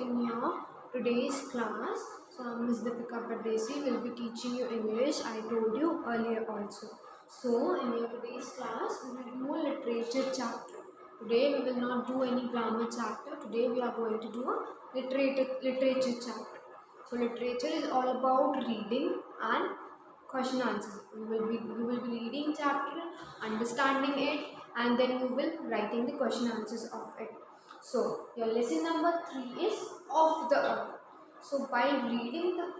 in your today's class. So I'm Ms. Deepika Pardesi, will be teaching you English. I told you earlier also. So in your today's class, we will do a literature chapter. Today we will not do any grammar chapter. Today we are going to do a literature chapter. So literature is all about reading and question answers. You will be reading chapter, understanding it, and then you will writing the question answers of it. So your lesson number 3 is of the earth. So by reading the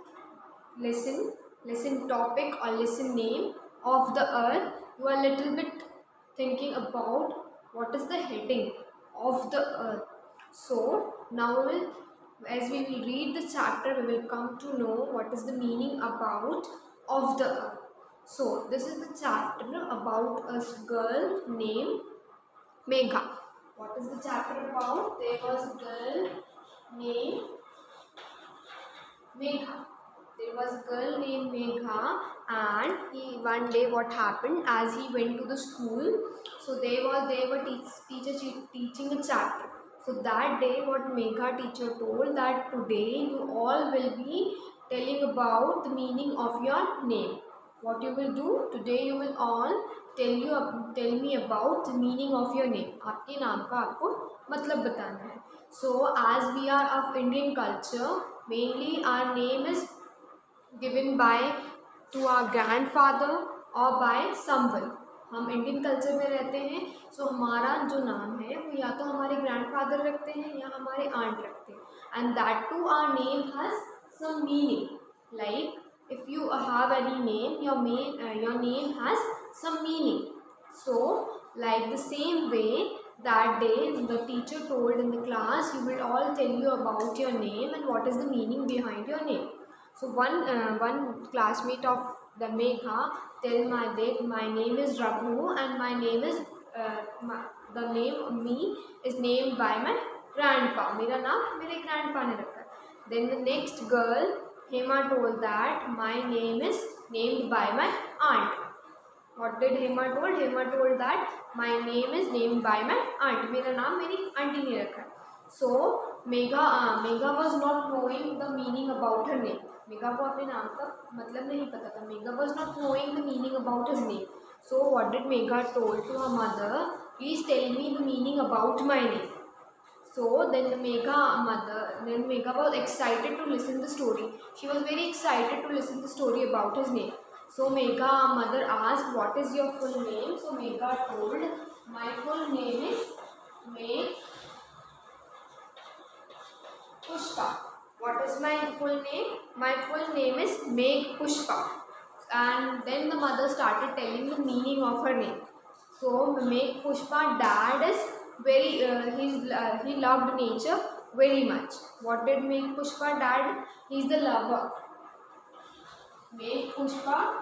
lesson topic or lesson name of the earth, you are little bit thinking about what is the heading of the earth. So now as we will read the chapter, we will come to know what is the meaning about of the earth. So this is the chapter about a girl named Megha. What is the chapter about? There was a girl named Megha. There was a girl named Megha, and one day what happened, as he went to the school, so they were teacher teaching a chapter. So that day what Megha teacher told that today you all will be telling about the meaning of your name. What you will do today, you will all tell me about the meaning of your name. आपके नाम का आपको मतलब बताना है. So as we are of Indian culture, mainly our name is given by to our grandfather or by someone. हम Indian culture में रहते हैं, सो हमारा जो नाम है वो या तो हमारे ग्रैंडफादर रखते हैं या हमारे आंट रखते हैं, and that too our name has some meaning. Like if you have any name, your name has some meaning. So like the same way, that day the teacher told in the class, you will all tell you about your name and what is the meaning behind your name. So one classmate of the Megha tell my name is Raghu, and my name is the name me is named by my grandpa. मेरा नाम मेरे grandpa ने रखा है. Then the next girl Hema told that my name is named by my aunt. What did Hema told? Hema told that my name is named by my aunt. मेरा नाम मेरी aunty ने रखा है. So Megha was not knowing the meaning about her name. Megha को अपने नाम का मतलब नहीं पता था. Megha was not knowing the meaning about his name. So what did Megha told to her mother? Please tell me the meaning about my name. So then Megha was excited to listen the story. She was very excited to listen the story about his name. So Megha mother asked, what is your full name? So Megha told, my full name is Meg Pushpa. What is my full name? My full name is Meg Pushpa. And then the mother started telling the meaning of her name. So Meg Pushpa dad is very he loved nature very much. What did Meg Pushpa dad? He is the lover. Meg Pushpa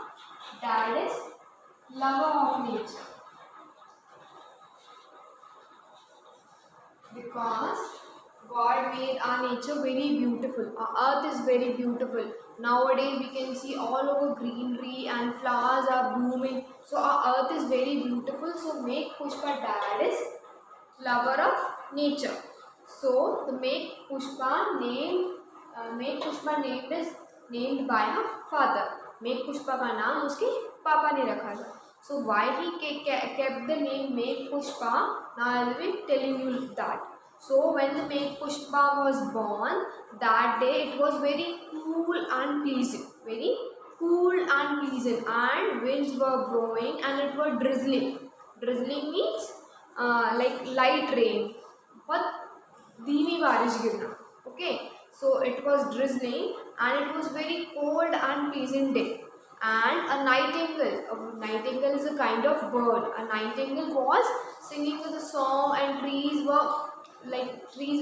dad is lover of nature, because God made our nature very beautiful. Our earth is very beautiful. Nowadays we can see all over greenery and flowers are blooming. So our earth is very beautiful. So Meg Pushpa dad is lover of nature. So the Meg Pushpa name is named by her father. Meg Pushpa का नाम उसके पापा ने रखा था. So why he kept the name Meg Pushpa? Now I will be telling you that. So when the Meg Pushpa was born, that day it was very cool and pleasant. Very cool and pleasant, and winds were blowing and it was drizzling. Drizzling means like light rain, but धीमी बारिश गिरना. Okay, so it was drizzling and it was very cold and pleasant day. And a nightingale is a kind of bird. A nightingale was singing with a song, and trees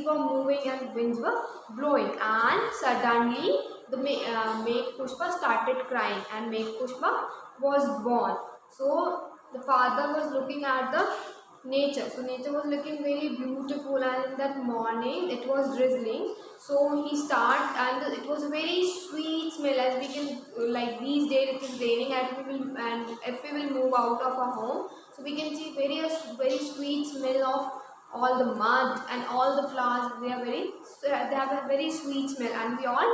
were moving and winds were blowing. And suddenly the Meg Pushpa started crying, and Meg Pushpa was born. So the father was looking at the nature. So nature was looking very beautiful, and in that morning it was drizzling. So he started, and it was a very sweet smell, as we can, like these days it is raining, and if we will move out of our home, so we can see very sweet smell of all the mud and all the flowers, they have a very sweet smell, and we all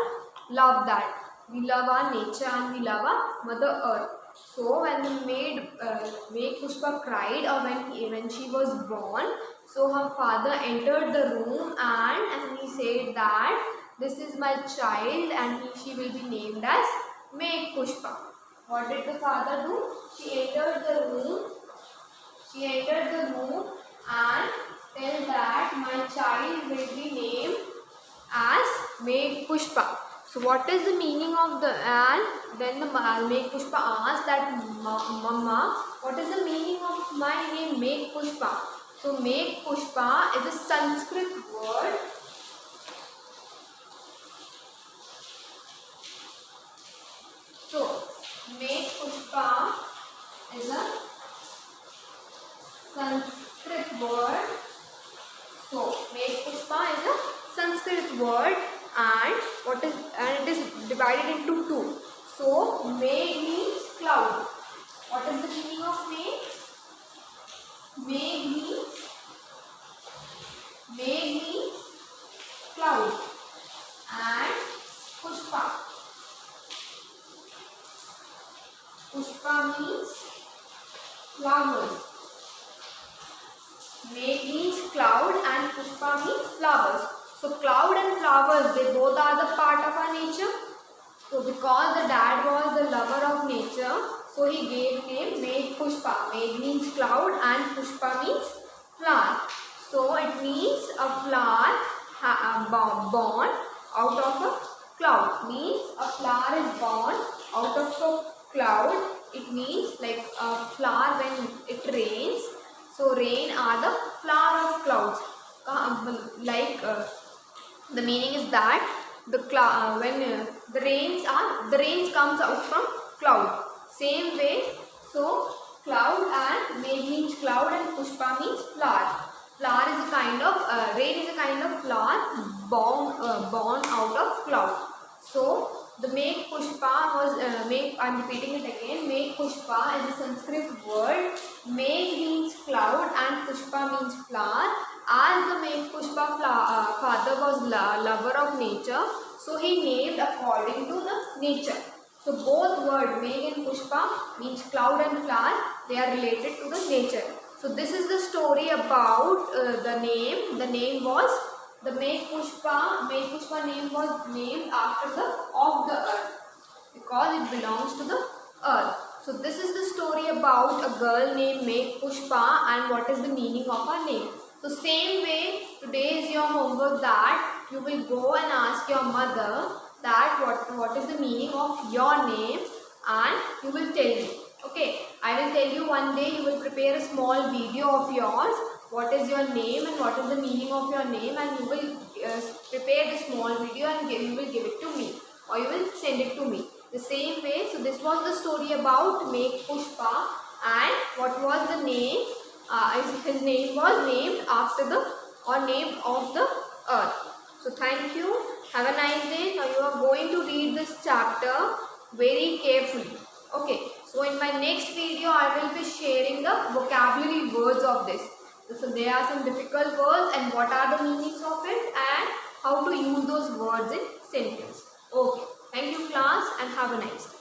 love that. We love our nature and we love our Mother Earth. So when the maid Pushpa cried, or when she was born, so her father entered the room and he said that this is my child and she will be named as Maid Pushpa. What did the father do? She entered the room. And tell that my child will be named as Maid Pushpa. So what is the meaning of the, and then the Maid Pushpa asked that, Mama, what is the meaning of my name Maid Pushpa? So Maid Pushpa is a Sanskrit word. So Maid Pushpa is a Sanskrit word. So Maid Pushpa is a Sanskrit word, and it is divided into two. So Maid means cloud. What is the meaning of Maid? Maid means cloud, and Pushpa. Pushpa means flowers. Maid means cloud and Pushpa means flowers. So cloud and flowers, they both are the part of our nature. So because the dad was the lover of nature, so he gave name Maid Pushpa. Maid means cloud and Pushpa means flower. So it means a flower born out of a cloud. Means a flower is born out of a cloud. It means like a flower when it rains. So rain are the flower of clouds. The meaning is that the when the rains comes out from cloud. Same way, so cloud and Maid means cloud and Pushpa means flower. Flower is a kind of rain is a kind of flower born out of cloud. So the Maid Pushpa was I am repeating it again. Maid Pushpa is a Sanskrit word. Maid means cloud and Pushpa means flower. As the Maid Pushpa father was lover of nature, so he named according to the nature. So both words Maid and Pushpa means cloud and flower. They are related to the nature. So this is the story about the name. The name was the Maid Pushpa. Maid Pushpa name was named after the earth because it belongs to the earth. So this is the story about a girl named Maid Pushpa and what is the meaning of her name. So same way, today is your homework that you will go and ask your mother that what is the meaning of your name, and you will tell me. Okay, I will tell you one day. You will prepare a small video of yours. What is your name and what is the meaning of your name, and you will prepare the small video and you will give it to me, or you will send it to me. The same way, so this was the story about Maid Pushpa, and what was the name? His name was named after named of the earth. So thank you. Have a nice day. Now you are going to read this chapter very carefully. Okay. So in my next video, I will be sharing the vocabulary words of this. So there are some difficult words and what are the meanings of it and how to use those words in sentence. Okay. Thank you class and have a nice day.